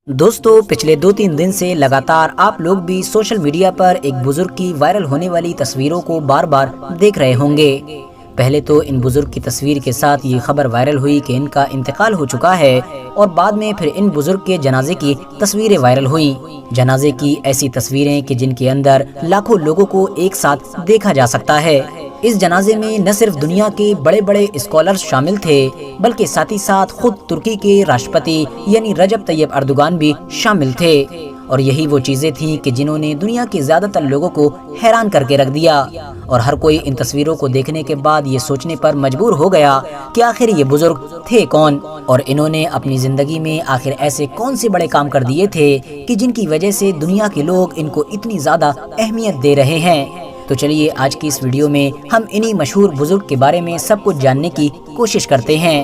دوستو پچھلے 2-3 دن سے لگاتار آپ لوگ بھی سوشل میڈیا پر ایک بزرگ کی وائرل ہونے والی تصویروں کو بار بار دیکھ رہے ہوں گے۔ پہلے تو ان بزرگ کی تصویر کے ساتھ یہ خبر وائرل ہوئی کہ ان کا انتقال ہو چکا ہے، اور بعد میں پھر ان بزرگ کے جنازے کی تصویریں وائرل ہوئیں۔ جنازے کی ایسی تصویریں کہ جن کے اندر لاکھوں لوگوں کو ایک ساتھ دیکھا جا سکتا ہے۔ اس جنازے میں نہ صرف دنیا کے بڑے بڑے اسکالرز شامل تھے، بلکہ ساتھ ہی ساتھ خود ترکی کے راشٹرپتی یعنی رجب طیب اردوغان بھی شامل تھے، اور یہی وہ چیزیں تھیں کہ جنہوں نے دنیا کے زیادہ تر لوگوں کو حیران کر کے رکھ دیا، اور ہر کوئی ان تصویروں کو دیکھنے کے بعد یہ سوچنے پر مجبور ہو گیا کہ آخر یہ بزرگ تھے کون، اور انہوں نے اپنی زندگی میں آخر ایسے کون سے بڑے کام کر دیے تھے کہ جن کی وجہ سے دنیا کے لوگ ان کو اتنی زیادہ اہمیت دے رہے ہیں۔ تو چلیے آج کی اس ویڈیو میں ہم انہی مشہور بزرگ کے بارے میں سب کچھ جاننے کی کوشش کرتے ہیں۔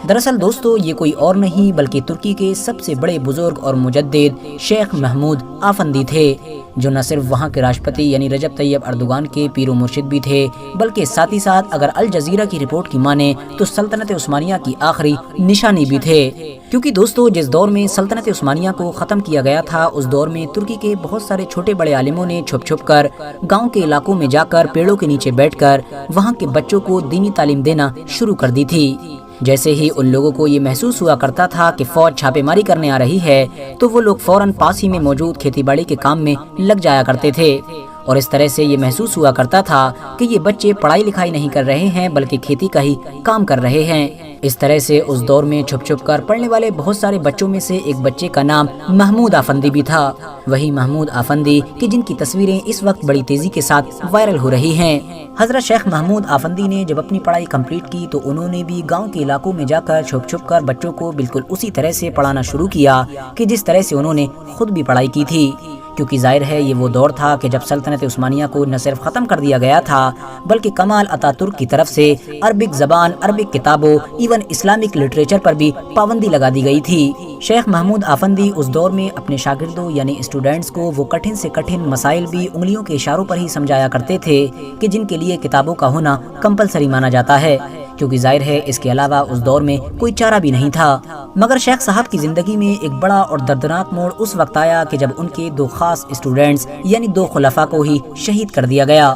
دراصل دوستو یہ کوئی اور نہیں بلکہ ترکی کے سب سے بڑے بزرگ اور مجدد شیخ محمود آفندی تھے، جو نہ صرف وہاں کے راشٹرپتی یعنی رجب طیب اردوغان کے پیر و مرشد بھی تھے، بلکہ ساتھ ہی ساتھ اگر الجزیرہ کی رپورٹ کی مانیں تو سلطنت عثمانیہ کی آخری نشانی بھی تھے۔ کیونکہ دوستو جس دور میں سلطنت عثمانیہ کو ختم کیا گیا تھا، اس دور میں ترکی کے بہت سارے چھوٹے بڑے عالموں نے چھپ چھپ کر گاؤں کے علاقوں میں جا کر پیڑوں کے نیچے بیٹھ کر وہاں کے بچوں کو دینی تعلیم دینا شروع کر دی تھی۔ جیسے ہی ان لوگوں کو یہ محسوس ہوا کرتا تھا کہ فوج چھاپے ماری کرنے آ رہی ہے، تو وہ لوگ فوراً پاس ہی میں موجود کھیتی باڑی کے کام میں لگ جایا کرتے تھے، اور اس طرح سے یہ محسوس ہوا کرتا تھا کہ یہ بچے پڑھائی لکھائی نہیں کر رہے ہیں بلکہ کھیتی کا ہی کام کر رہے ہیں۔ اس طرح سے اس دور میں چھپ چھپ کر پڑھنے والے بہت سارے بچوں میں سے ایک بچے کا نام محمود آفندی بھی تھا، وہی محمود آفندی کہ جن کی تصویریں اس وقت بڑی تیزی کے ساتھ وائرل ہو رہی ہیں۔ حضرت شیخ محمود آفندی نے جب اپنی پڑھائی کمپلیٹ کی تو انہوں نے بھی گاؤں کے علاقوں میں جا کر چھپ چھپ کر بچوں کو بالکل اسی طرح سے پڑھانا شروع کیا کہ جس طرح سے انہوں نے خود بھی پڑھائی کی تھی، کیونکہ ظاہر ہے یہ وہ دور تھا کہ جب سلطنت عثمانیہ کو نہ صرف ختم کر دیا گیا تھا بلکہ کمال اتا ترک کی طرف سے عربک زبان، عربک کتابوں، ایون اسلامک لٹریچر پر بھی پابندی لگا دی گئی تھی۔ شیخ محمود آفندی اس دور میں اپنے شاگردوں یعنی اسٹوڈنٹس کو وہ کٹھن سے کٹھن مسائل بھی انگلیوں کے اشاروں پر ہی سمجھایا کرتے تھے کہ جن کے لیے کتابوں کا ہونا کمپلسری مانا جاتا ہے، کیونکہ ظاہر ہے اس کے علاوہ اس دور میں کوئی چارہ بھی نہیں تھا۔ مگر شیخ صاحب کی زندگی میں ایک بڑا اور دردناک موڑ اس وقت آیا کہ جب ان کے دو خاص اسٹوڈنٹس یعنی دو خلفاء کو ہی شہید کر دیا گیا۔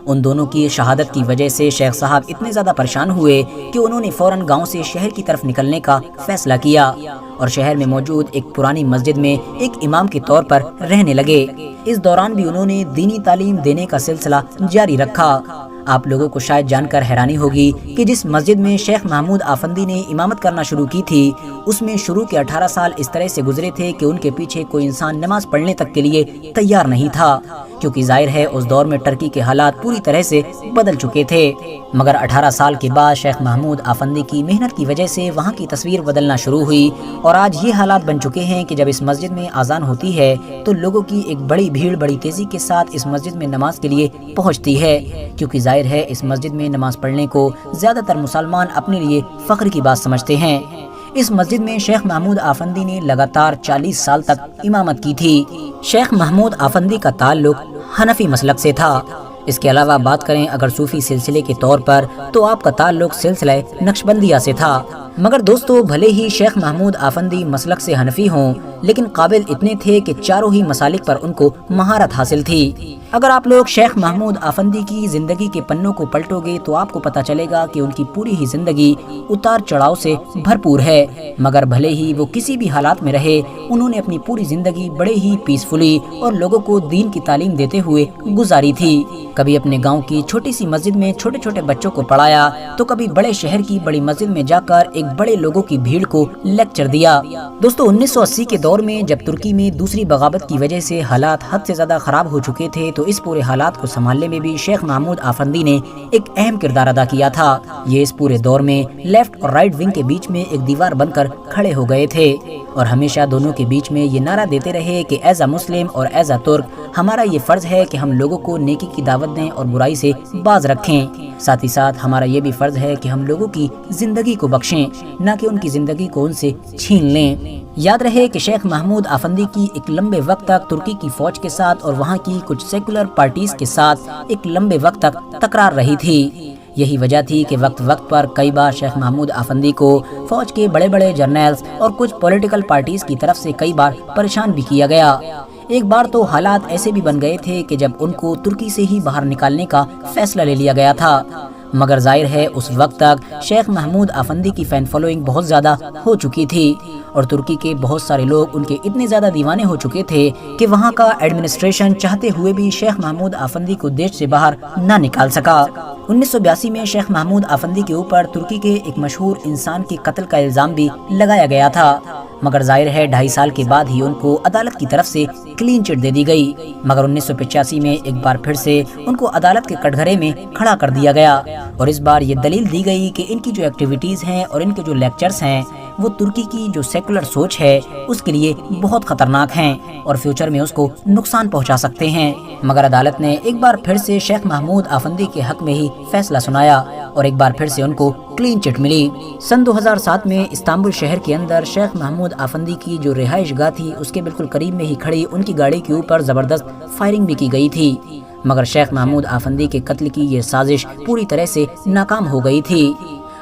ان دونوں کی شہادت کی وجہ سے شیخ صاحب اتنے زیادہ پریشان ہوئے کہ انہوں نے فوراً گاؤں سے شہر کی طرف نکلنے کا فیصلہ کیا، اور شہر میں موجود ایک پرانی مسجد میں ایک امام کے طور پر رہنے لگے۔ اس دوران بھی انہوں نے دینی تعلیم دینے کا سلسلہ جاری رکھا۔ آپ لوگوں کو شاید جان کر حیرانی ہوگی کہ جس مسجد میں شیخ محمود آفندی نے امامت کرنا شروع کی تھی، اس میں شروع کے 18 سال اس طرح سے گزرے تھے کہ ان کے پیچھے کوئی انسان نماز پڑھنے تک کے لیے تیار نہیں تھا، کیونکہ ظاہر ہے اس دور میں ترکی کے حالات پوری طرح سے بدل چکے تھے۔ مگر 18 سال کے بعد شیخ محمود آفندی کی محنت کی وجہ سے وہاں کی تصویر بدلنا شروع ہوئی، اور آج یہ حالات بن چکے ہیں کہ جب اس مسجد میں اذان ہوتی ہے تو لوگوں کی ایک بڑی بھیڑ بڑی تیزی کے ساتھ اس مسجد میں نماز کے لیے پہنچتی ہے، کیونکہ ظاہر ہے اس مسجد میں نماز پڑھنے کو زیادہ تر مسلمان اپنے لیے فخر کی بات سمجھتے ہیں۔ اس مسجد میں شیخ محمود آفندی نے لگاتار 40 سال تک امامت کی تھی۔ شیخ محمود آفندی کا تعلق حنفی مسلک سے تھا۔ اس کے علاوہ بات کریں اگر صوفی سلسلے کے طور پر تو آپ کا تعلق سلسلہ نقشبندیہ سے تھا۔ مگر دوستو بھلے ہی شیخ محمود آفندی مسلک سے حنفی ہوں، لیکن قابل اتنے تھے کہ چاروں ہی مسالک پر ان کو مہارت حاصل تھی۔ اگر آپ لوگ شیخ محمود آفندی کی زندگی کے پنوں کو پلٹو گے تو آپ کو پتہ چلے گا کہ ان کی پوری ہی زندگی اتار چڑھاؤ سے بھرپور ہے، مگر بھلے ہی وہ کسی بھی حالات میں رہے، انہوں نے اپنی پوری زندگی بڑے ہی پیسفلی اور لوگوں کو دین کی تعلیم دیتے ہوئے گزاری تھی۔ کبھی اپنے گاؤں کی چھوٹی سی مسجد میں چھوٹے چھوٹے بچوں کو پڑھایا، تو کبھی بڑے شہر کی بڑی مسجد میں جا کر ایک بڑے لوگوں کی بھیڑ کو لیکچر دیا۔ دوستو 1980 کے دور میں جب ترکی میں دوسری بغاوت کی وجہ سے حالات حد سے زیادہ خراب ہو چکے تھے، تو اس پورے حالات کو سنبھالنے میں بھی شیخ محمود آفندی نے ایک اہم کردار ادا کیا تھا۔ یہ اس پورے دور میں لیفٹ اور رائٹ ونگ کے بیچ میں ایک دیوار بن کر کھڑے ہو گئے تھے، اور ہمیشہ دونوں کے بیچ میں یہ نعرہ دیتے رہے کہ ایز اے مسلم اور ایز اے ترک ہمارا یہ فرض ہے کہ ہم لوگوں کو نیکی کی دعوت دیں اور برائی سے باز رکھیں، ساتھ ہی ساتھ ہمارا یہ بھی فرض ہے کہ ہم لوگوں کی زندگی کو بخشیں، نہ کہ ان کی زندگی کو ان سے چھین لیں۔ یاد رہے کہ شیخ محمود آفندی کی ایک لمبے وقت تک ترکی کی فوج کے ساتھ اور وہاں کی کچھ سیکولر پارٹیز کے ساتھ ایک لمبے وقت تک تکرار رہی تھی۔ یہی وجہ تھی کہ وقت وقت پر کئی بار شیخ محمود آفندی کو فوج کے بڑے بڑے جرنیلز اور کچھ پولیٹیکل پارٹیز کی طرف سے کئی بار پریشان بھی کیا گیا۔ ایک بار تو حالات ایسے بھی بن گئے تھے کہ جب ان کو ترکی سے ہی باہر نکالنے کا فیصلہ لے لیا گیا تھا، مگر ظاہر ہے اس وقت تک شیخ محمود آفندی کی فین فالوئنگ بہت زیادہ ہو چکی تھی اور ترکی کے بہت سارے لوگ ان کے اتنے زیادہ دیوانے ہو چکے تھے کہ وہاں کا ایڈمنسٹریشن چاہتے ہوئے بھی شیخ محمود آفندی کو دیش سے باہر نہ نکال سکا۔ 1982 میں شیخ محمود آفندی کے اوپر ترکی کے ایک مشہور انسان کے قتل کا الزام بھی لگایا گیا تھا، مگر ظاہر ہے 2.5 سال کے بعد ہی ان کو عدالت کی طرف سے کلین چٹ دے دی گئی، مگر 1985 میں ایک بار پھر سے ان کو عدالت کے کٹگھرے میں کھڑا کر دیا گیا اور اس بار یہ دلیل دی گئی کہ ان کی جو ایکٹیویٹیز ہیں اور ان کے جو لیکچرز ہیں وہ ترکی کی جو سیکولر سوچ ہے اس کے لیے بہت خطرناک ہیں اور فیوچر میں اس کو نقصان پہنچا سکتے ہیں، مگر عدالت نے ایک بار پھر سے شیخ محمود آفندی کے حق میں ہی فیصلہ سنایا اور ایک بار پھر سے ان کو کلین چٹ ملی۔ سن 2007 میں استنبول شہر کے اندر شیخ محمود آفندی کی جو رہائش گاہ تھی اس کے بالکل قریب میں ہی کھڑی ان کی گاڑی کے اوپر زبردست فائرنگ بھی کی گئی تھی، مگر شیخ محمود آفندی کے قتل کی یہ سازش پوری طرح سے ناکام ہو گئی تھی۔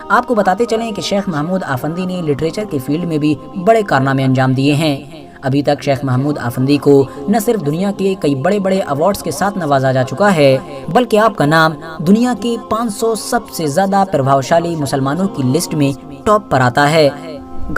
آپ کو بتاتے چلیں کہ شیخ محمود آفندی نے لٹریچر کے فیلڈ میں بھی بڑے کارنامے انجام دیے ہیں۔ ابھی تک شیخ محمود آفندی کو نہ صرف دنیا کے کئی بڑے بڑے ایوارڈز کے ساتھ نوازا جا چکا ہے بلکہ آپ کا نام دنیا کے 500 سب سے زیادہ پربھاوشالی مسلمانوں کی لسٹ میں ٹاپ پر آتا ہے۔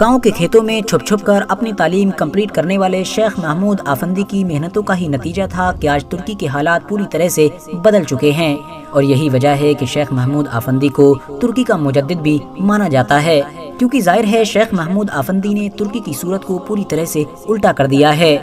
گاؤں کے کھیتوں میں چھپ چھپ کر اپنی تعلیم کمپلیٹ کرنے والے شیخ محمود آفندی کی محنتوں کا ہی نتیجہ تھا کہ آج ترکی کے حالات پوری طرح سے بدل چکے ہیں اور یہی وجہ ہے کہ شیخ محمود آفندی کو ترکی کا مجدد بھی مانا جاتا ہے، کیونکہ ظاہر ہے شیخ محمود آفندی نے ترکی کی صورت کو پوری طرح سے الٹا کر دیا ہے۔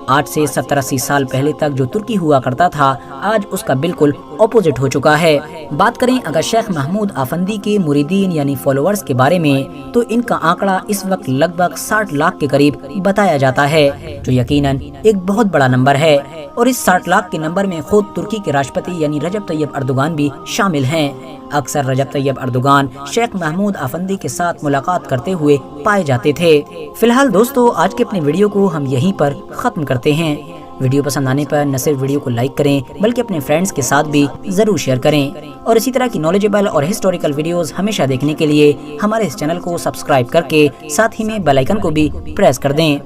آج سے 70-80 سال پہلے تک جو ترکی ہوا کرتا تھا آج اس کا بالکل اپوزٹ ہو چکا ہے۔ بات کریں اگر شیخ محمود آفندی کے مریدین یعنی فالوورز کے بارے میں تو ان کا آنکڑا اس وقت لگ بھگ 60 لاکھ کے قریب بتایا جاتا ہے، جو یقیناً ایک بہت بڑا نمبر ہے اور اس 60 لاکھ کے نمبر میں خود ترکی کے راشٹرپتی یعنی رجب طیب اردوغان بھی شامل ہیں۔ اکثر رجب طیب اردوغان شیخ محمود آفندی کے ساتھ ملاقات کرتے ہوئے پائے جاتے تھے۔ فی الحال دوستو آج کے اپنے ویڈیو کو ہم یہیں پر ختم کرتے ہیں۔ ویڈیو پسند آنے پر نہ صرف ویڈیو کو لائک کریں بلکہ اپنے فرینڈز کے ساتھ بھی ضرور شیئر کریں اور اسی طرح کی نالجیبل اور ہسٹوریکل ویڈیوز ہمیشہ دیکھنے کے لیے ہمارے اس چینل کو سبسکرائب کر کے ساتھ ہی میں بیل آئیکن کو بھی پریس کر دیں۔